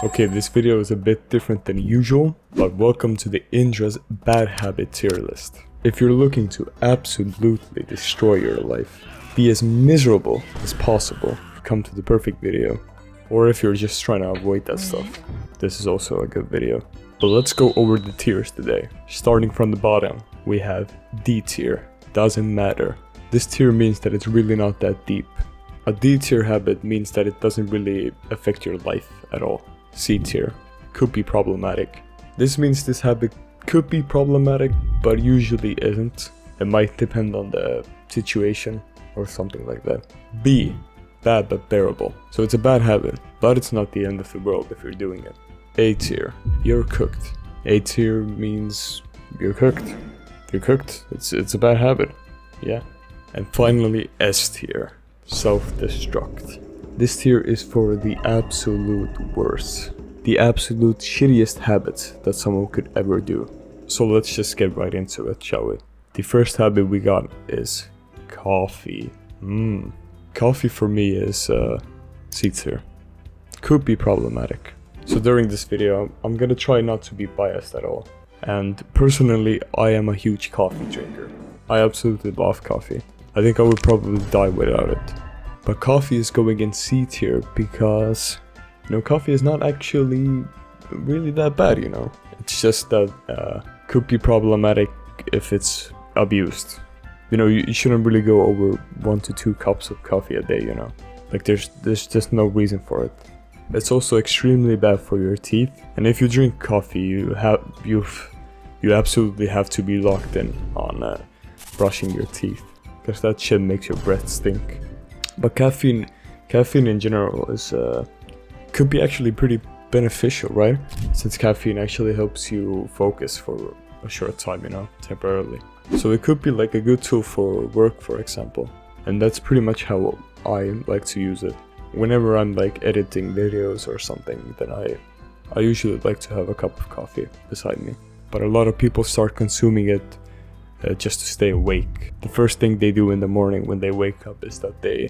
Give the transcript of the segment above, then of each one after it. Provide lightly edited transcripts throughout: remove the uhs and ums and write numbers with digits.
Okay, this video is a bit different than usual, but welcome to the Indra's bad habit tier list. If you're looking to absolutely destroy your life, be as miserable as possible, come to the perfect video. Or if you're just trying to avoid that stuff, this is also a good video. But let's go over the tiers today. Starting from the bottom, we have D tier, doesn't matter. This tier means that it's really not that deep. A D tier habit means that it doesn't really affect your life at all. C tier, could be problematic. This means this habit could be problematic, but usually isn't. It might depend on the situation or something like that. B, bad but bearable. So it's a bad habit, but it's not the end of the world if you're doing it. A tier, you're cooked. A tier means you're cooked. You're cooked. It's a bad habit. Yeah. And finally, S tier, self-destruct. This tier is for the absolute worst. The absolute shittiest habits that someone could ever do. So let's just get right into it, shall we? The first habit we got is coffee. Coffee for me is C tier. Could be problematic. So during this video, I'm gonna try not to be biased at all. And personally, I am a huge coffee drinker. I absolutely love coffee. I think I would probably die without it. But coffee is going in C tier because, coffee is not actually really that bad, It's just that could be problematic if it's abused. You shouldn't really go over 1 to 2 cups of coffee a day, Like there's just no reason for it. It's also extremely bad for your teeth. And if you drink coffee, you absolutely have to be locked in on brushing your teeth, because that shit makes your breath stink. But caffeine in general is could be actually pretty beneficial, right? Since caffeine actually helps you focus for a short time, temporarily. So it could be like a good tool for work, for example. And that's pretty much how I like to use it. Whenever I'm like editing videos or something, then I usually like to have a cup of coffee beside me. But a lot of people start consuming it just to stay awake. The first thing they do in the morning when they wake up is that they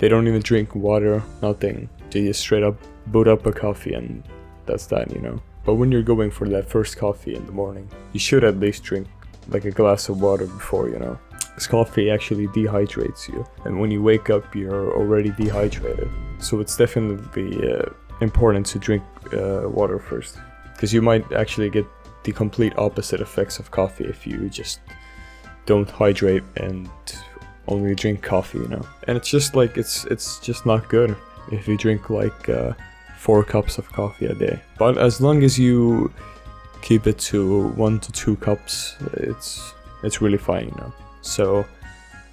don't even drink water, nothing. They just straight up boot up a coffee and that's that, But when you're going for that first coffee in the morning, you should at least drink like a glass of water before, Because coffee actually dehydrates you. And when you wake up, you're already dehydrated. So it's definitely important to drink water first. Because you might actually get the complete opposite effects of coffee if you just don't hydrate and only drink coffee, And it's just like, it's just not good if you drink like 4 cups of coffee a day. But as long as you keep it to 1 to 2 cups, it's really fine, So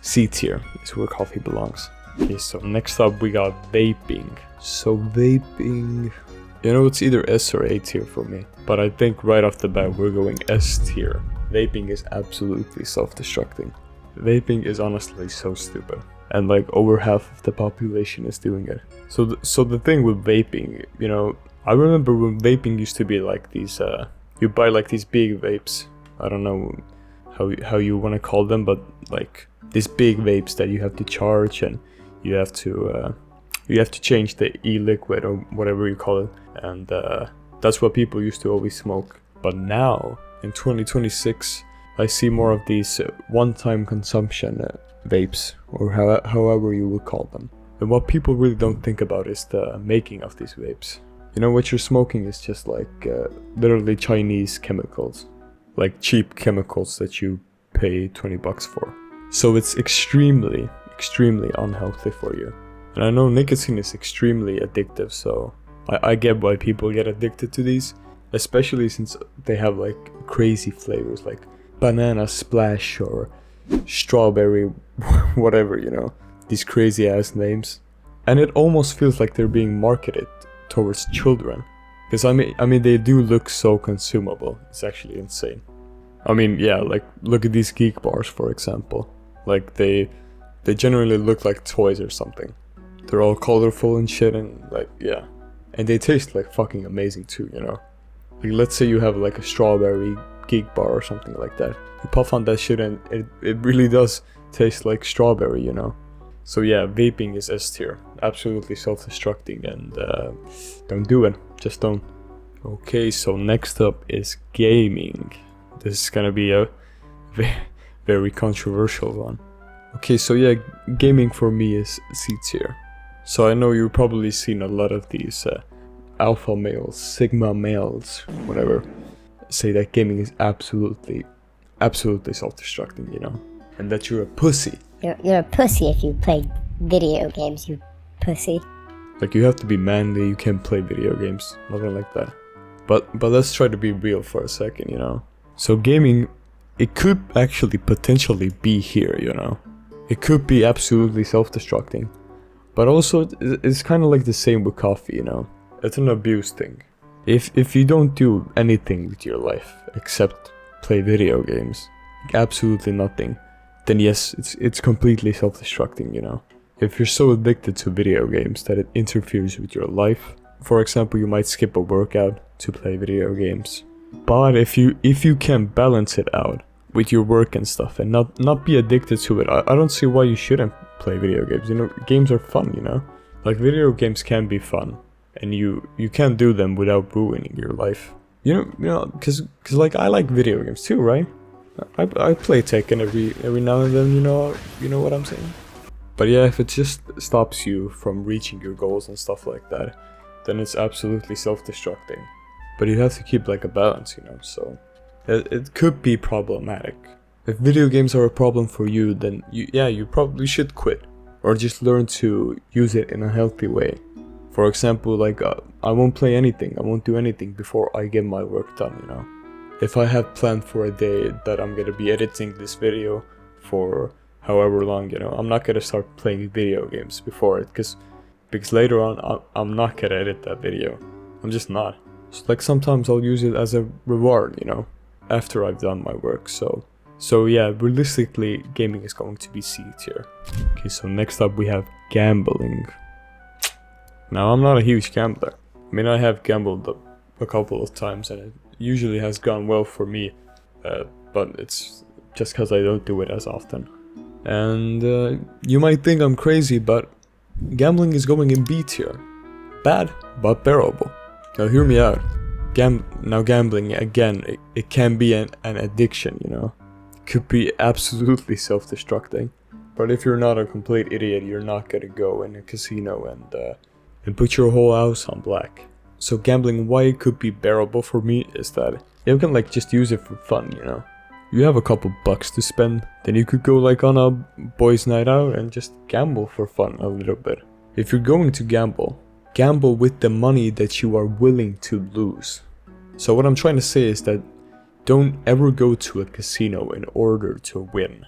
C tier is where coffee belongs. Okay, so next up we got vaping. So vaping, it's either S or A tier for me. But I think right off the bat we're going S tier. Vaping is absolutely self-destructing. Vaping is honestly so stupid. And like over half of the population is doing it. So the thing with vaping, I remember when vaping used to be like these, you buy like these big vapes. I don't know how you want to call them, but like these big vapes that you have to charge and you have to change the e-liquid or whatever you call it. And that's what people used to always smoke. But now, in 2026, I see more of these one-time consumption vapes, or however you would call them. And what people really don't think about is the making of these vapes. What you're smoking is just like literally Chinese chemicals. Like cheap chemicals that you pay $20 for. So it's extremely unhealthy for you. And I know nicotine is extremely addictive, so I get why people get addicted to these. Especially since they have like crazy flavors like banana splash or strawberry whatever, these crazy ass names. And it almost feels like they're being marketed towards children. Because I mean they do look so consumable. It's actually insane. I mean, yeah, like look at these geek bars, for example. Like they generally look like toys or something. They're all colorful and shit, and like, yeah. And they taste like fucking amazing too, Like let's say you have like a strawberry geek bar or something like that. You puff on that shit and it really does taste like strawberry, So yeah, vaping is S tier. Absolutely self-destructing, and don't do it. Just don't. Okay, so next up is gaming. This is gonna be a very controversial one. Okay, so yeah, gaming for me is C tier. So I know you've probably seen a lot of these alpha males, sigma males, whatever, say that gaming is absolutely self-destructing, you know, and that you're a pussy. You're a pussy if you play video games, you pussy. Like, you have to be manly, you can't play video games, nothing like that. But let's try to be real for a second, you know. So gaming, it could actually potentially be here, you know. It could be absolutely self-destructing. But also, it's kind of like the same with coffee, you know. It's an abuse thing. If you don't do anything with your life except play video games, like absolutely nothing, then yes, it's completely self-destructing, you know. If you're so addicted to video games that it interferes with your life, for example, you might skip a workout to play video games. But if you can balance it out with your work and stuff and not be addicted to it, I don't see why you shouldn't play video games. You know, games are fun, you know. Like, video games can be fun, and you can't do them without ruining your life. You know, cause like, I like video games too, right? I play Tekken every now and then, you know what I'm saying? But yeah, if it just stops you from reaching your goals and stuff like that, then it's absolutely self-destructing. But you have to keep like a balance, you know, so it could be problematic. If video games are a problem for you, then you probably should quit, or just learn to use it in a healthy way. For example, like, I won't play anything, I won't do anything before I get my work done, you know. If I have planned for a day that I'm gonna be editing this video for however long, you know, I'm not gonna start playing video games before it, because later on I'm not gonna edit that video. I'm just not. So, like, sometimes I'll use it as a reward, you know, after I've done my work. So yeah, realistically, gaming is going to be C tier. Okay, so next up we have gambling. Now, I'm not a huge gambler. I mean, I have gambled a couple of times and it usually has gone well for me, but it's just because I don't do it as often. And you might think I'm crazy, but gambling is going in B tier. Bad, but bearable. Now hear me out. Gambling, again, it can be an addiction, you know. It could be absolutely self-destructing. But if you're not a complete idiot, you're not gonna go in a casino and put your whole house on black. So gambling, why it could be bearable for me is that you can like just use it for fun, you know. You have a couple bucks to spend, then you could go like on a boys' night out and just gamble for fun a little bit. If you're going to gamble with the money that you are willing to lose. So what I'm trying to say is that don't ever go to a casino in order to win.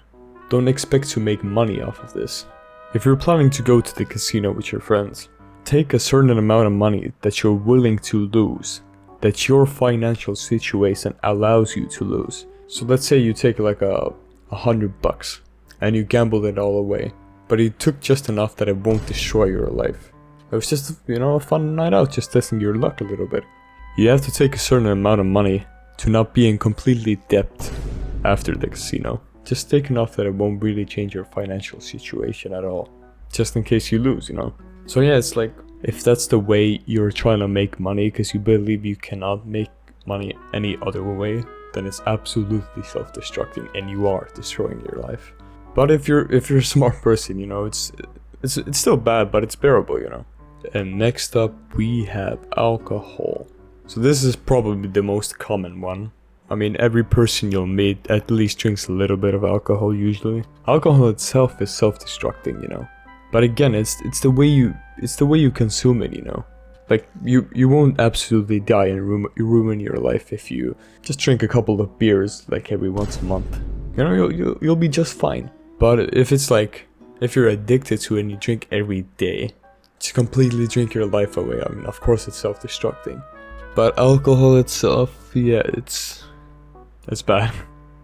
Don't expect to make money off of this. If you're planning to go to the casino with your friends, take a certain amount of money that you're willing to lose, that your financial situation allows you to lose. So let's say you take like $100 and you gambled it all away, but you took just enough that it won't destroy your life. It was just, you know, a fun night out, just testing your luck a little bit. You have to take a certain amount of money to not be in completely debt after the casino. Just take enough that it won't really change your financial situation at all, just in case you lose, you know. So yeah, it's like, if that's the way you're trying to make money because you believe you cannot make money any other way, then it's absolutely self-destructing and you are destroying your life. But if you're a smart person, you know, it's still bad, but it's bearable, you know. And next up we have alcohol. So this is probably the most common one. I mean, every person you'll meet at least drinks a little bit of alcohol usually. Alcohol itself is self-destructing, you know. But again, it's the way you consume it, you know. Like, you won't absolutely die and ruin your life if you just drink a couple of beers like every once a month. You know, you'll be just fine. But if it's like, if you're addicted to it and you drink every day, to completely drink your life away, I mean, of course it's self-destructing. But alcohol itself, yeah, it's bad.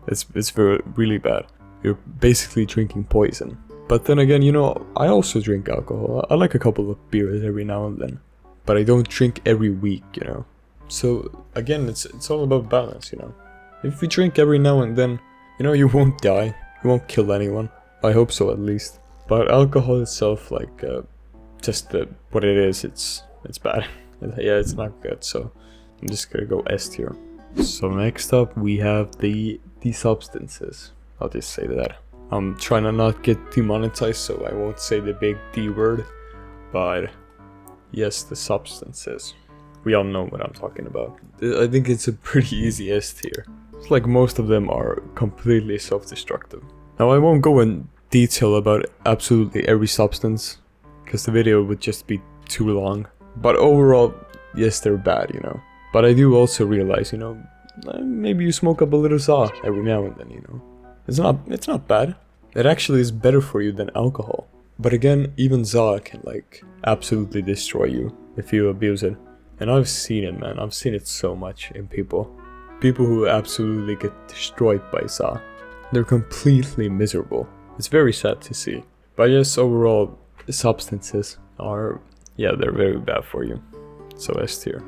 It's really bad. You're basically drinking poison. But then again, you know, I also drink alcohol. I like a couple of beers every now and then. But I don't drink every week, you know. So again, it's all about balance, you know. If you drink every now and then, you know, you won't die. You won't kill anyone. I hope so, at least. But alcohol itself, like, just what it is, it's bad. Yeah, it's not good, so I'm just gonna go S tier. So next up we have the substances. I'll just say that. I'm trying to not get demonetized, so I won't say the big D word, but yes, the substances. We all know what I'm talking about. I think it's a pretty easy S tier. It's like most of them are completely self-destructive. Now I won't go in detail about absolutely every substance, because the video would just be too long. But overall, yes, they're bad, you know. But I do also realize, you know, maybe you smoke up a little saw every now and then, you know. It's not bad. It actually is better for you than alcohol. But again, even za can like absolutely destroy you if you abuse it. And I've seen it, man. I've seen it so much in people. People who absolutely get destroyed by za. They're completely miserable. It's very sad to see. But yes, overall, the substances are, yeah, they're very bad for you. So S tier.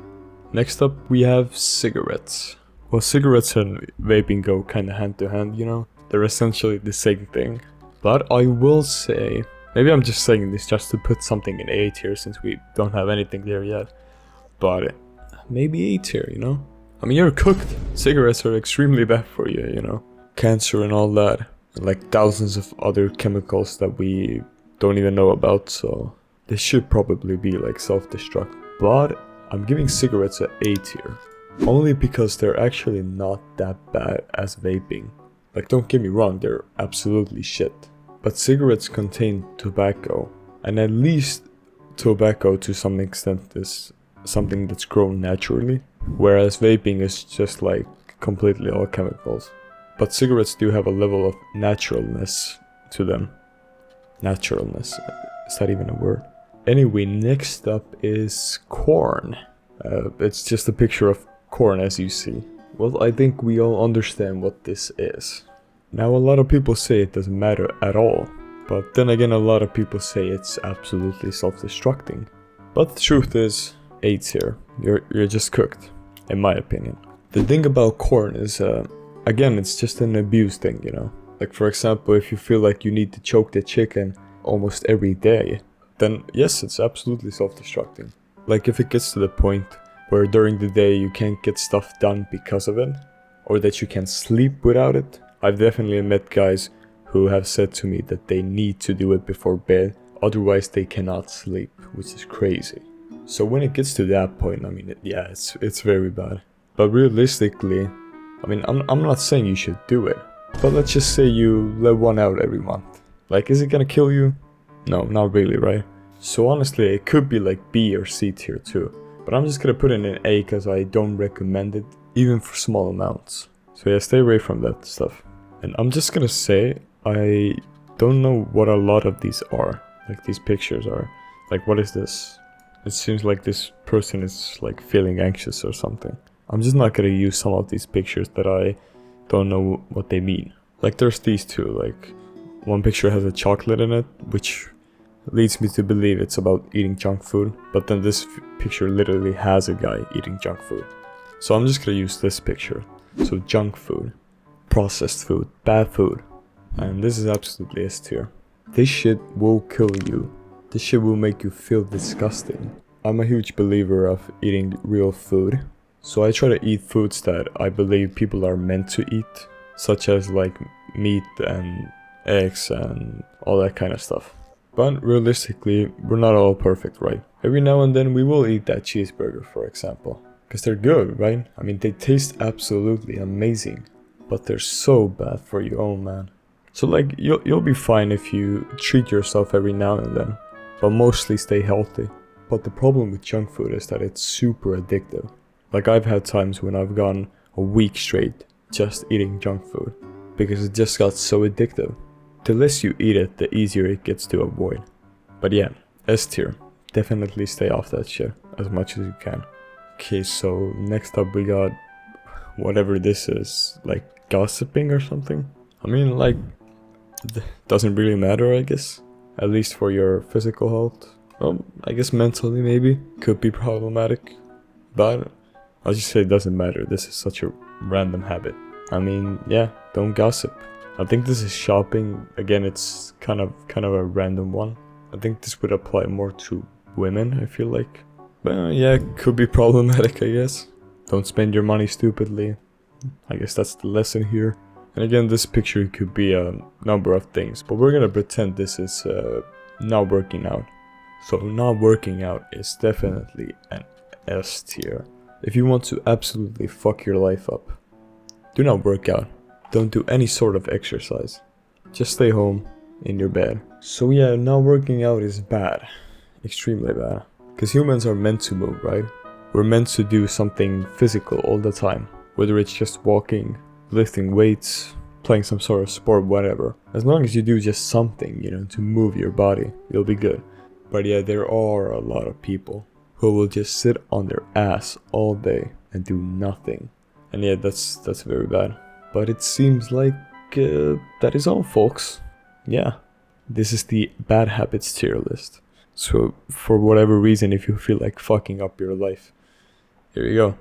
Next up, we have cigarettes. Well, cigarettes and vaping go kind of hand to hand, you know? They're essentially the same thing. But I will say, maybe I'm just saying this just to put something in A tier since we don't have anything there yet. But maybe A tier, you know? I mean, you're cooked. Cigarettes are extremely bad for you, you know? Cancer and all that. And like thousands of other chemicals that we don't even know about, so this should probably be like self-destruct. But I'm giving cigarettes an A tier. Only because they're actually not that bad as vaping. Like, don't get me wrong, they're absolutely shit. But cigarettes contain tobacco. And at least tobacco to some extent is something that's grown naturally. Whereas vaping is just like completely all chemicals. But cigarettes do have a level of naturalness to them. Naturalness. Is that even a word? Anyway, next up is corn. It's just a picture of corn as you see. Well, I think we all understand what this is. Now, a lot of people say it doesn't matter at all. But then again, a lot of people say it's absolutely self-destructing. But the truth is, A tier. You're just cooked, in my opinion. The thing about corn is, again, it's just an abuse thing, you know? Like, for example, if you feel like you need to choke the chicken almost every day, then yes, it's absolutely self-destructing. Like, if it gets to the point where during the day you can't get stuff done because of it, or that you can sleep without it, I've definitely met guys who have said to me that they need to do it before bed, otherwise they cannot sleep, which is crazy. So when it gets to that point, I mean, yeah, it's very bad. But realistically, I mean, I'm not saying you should do it, but let's just say you let one out every month. Like, is it gonna kill you? No, not really, right? So honestly, it could be like B or C tier too. But I'm just gonna put it in A because I don't recommend it, even for small amounts. So yeah, stay away from that stuff. And I'm just gonna say, I don't know what a lot of these are. Like, these pictures are. Like, what is this? It seems like this person is like feeling anxious or something. I'm just not gonna use some of these pictures that I don't know what they mean. Like, there's these two, like, one picture has a chocolate in it, which leads me to believe it's about eating junk food, but then this picture literally has a guy eating junk food. So I'm just gonna use this picture. So junk food, processed food, bad food, and this is absolutely S tier. This shit will kill you. This shit will make you feel disgusting. I'm a huge believer of eating real food, so I try to eat foods that I believe people are meant to eat, such as like meat and eggs and all that kind of stuff. But realistically, we're not all perfect, right? Every now and then we will eat that cheeseburger, for example. Because they're good, right? I mean, they taste absolutely amazing. But they're so bad for you, oh man. So like, you'll be fine if you treat yourself every now and then. But mostly stay healthy. But the problem with junk food is that it's super addictive. Like, I've had times when I've gone a week straight just eating junk food. Because it just got so addictive. The less you eat it, the easier it gets to avoid. But yeah, S tier. Definitely stay off that shit as much as you can. Okay, so next up we got whatever this is, like gossiping or something. I mean, like, doesn't really matter, I guess. At least for your physical health. Well, I guess mentally maybe. Could be problematic. But I'll just say it doesn't matter. This is such a random habit. I mean, yeah, don't gossip. I think this is shopping. Again, it's kind of a random one. I think this would apply more to women, I feel like. But yeah, could be problematic, I guess. Don't spend your money stupidly. I guess that's the lesson here. And again, this picture could be a number of things, but we're gonna pretend this is not working out. So not working out is definitely an S tier. If you want to absolutely fuck your life up, do not work out. Don't do any sort of exercise. Just stay home in your bed. So yeah, not working out is bad. Extremely bad. Because humans are meant to move, right? We're meant to do something physical all the time. Whether it's just walking, lifting weights, playing some sort of sport, whatever. As long as you do just something, you know, to move your body, you'll be good. But yeah, there are a lot of people who will just sit on their ass all day and do nothing. And yeah, that's very bad. But it seems like that is all, folks. Yeah, this is the bad habits tier list. So for whatever reason, if you feel like fucking up your life, here you go.